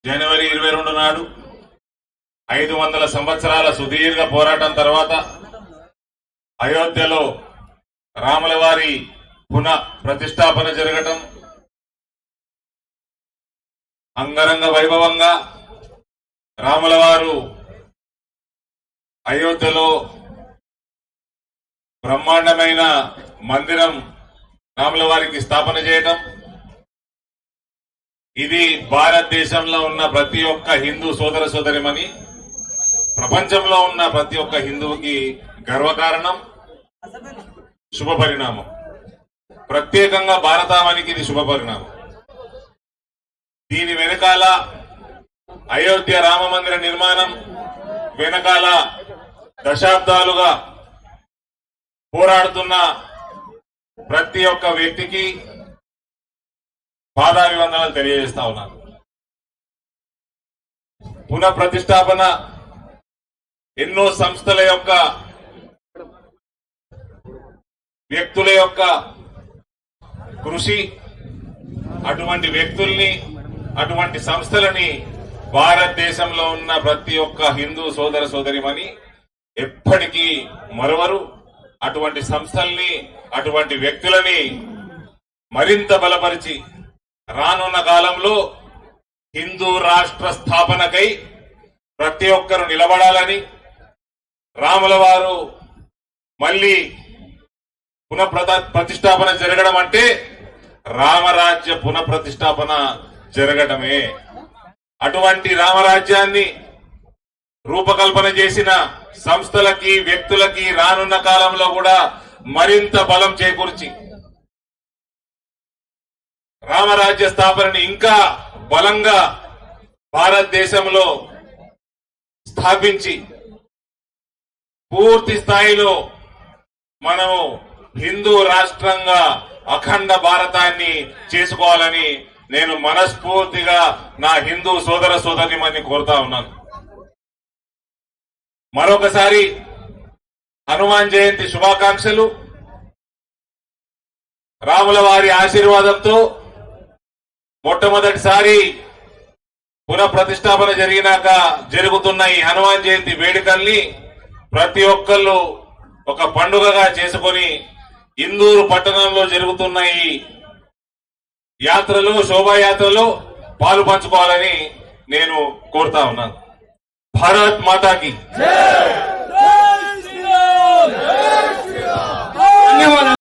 జనవరి 22 నాడు 500 సంవత్సరాల సుదీర్ఘ పోరాటం తర్వాత అయోధ్యలో రాముల వారి పునః ప్రతిష్టాపన జరగటం అంగరంగ వైభవంగా రాముల వారు అయోధ్యలో బ్రహ్మాండమైన మందిరం రాముల వారికి స్థాపన చేయటం ఇది భారతదేశంలో ఉన్న ప్రతి ఒక్క హిందూ సోదర సోదరిమణి ప్రపంచంలో ఉన్న ప్రతి ఒక్క హిందువుకి గర్వకారణం శుభ పరిణామం. ప్రత్యేకంగా భారతావనికి ఇది శుభ పరిణామం. దీని వెనకాల అయోధ్య రామ మందిర నిర్మాణం వెనకాల దశాబ్దాలుగా పోరాడుతున్న ప్రతి ఒక్క వ్యక్తికి పాదాభివందనాలు తెలియజేస్తా ఉన్నాను. పునః ప్రతిష్టాపన ఎన్నో సంస్థల యొక్క వ్యక్తుల యొక్క కృషి, అటువంటి వ్యక్తుల్ని అటువంటి సంస్థలని భారతదేశంలో ఉన్న ప్రతి ఒక్క హిందూ సోదర సోదరిమణి ఎప్పటికీ మరవరు. అటువంటి సంస్థల్ని అటువంటి వ్యక్తులని మరింత బలపరిచి రానున్న కాలంలో హిందూ రాష్ట్ర స్థాపనకై ప్రతి ఒక్కరు నిలబడాలని, రాముల వారు మళ్లీ పునఃప్రతిష్టాపన జరగడం అంటే రామరాజ్య పునఃప్రతిష్టాపన జరగడమే. అటువంటి రామరాజ్యాన్ని రూపకల్పన చేసిన సంస్థలకి వ్యక్తులకి రానున్న కాలంలో కూడా మరింత బలం చేకూర్చి రామరాజ్య స్థాపనని ఇంకా బలంగా భారతదేశంలో స్థాపించి పూర్తి స్థాయిలో మనము హిందూ రాష్ట్రంగా అఖండ భారతాన్ని చేసుకోవాలని నేను మనస్ఫూర్తిగా నా హిందూ సోదర సోదరిమణిని కోరుతా ఉన్నాను. మరొకసారి హనుమాన్ జయంతి శుభాకాంక్షలు. రాముల వారి ఆశీర్వాదంతో మొట్టమొదటిసారి పునఃప్రతిష్టాపన జరిగినాక జరుగుతున్న ఈ హనుమాన్ జయంతి వేడుకల్ని ప్రతి ఒక్కళ్ళు ఒక పండుగగా చేసుకుని ఇందూరు పట్టణంలో జరుగుతున్న ఈ యాత్రలు, శోభాయాత్రలు పాలు పంచుకోవాలని నేను కోరుతా ఉన్నాను. భారత్ మాతాకి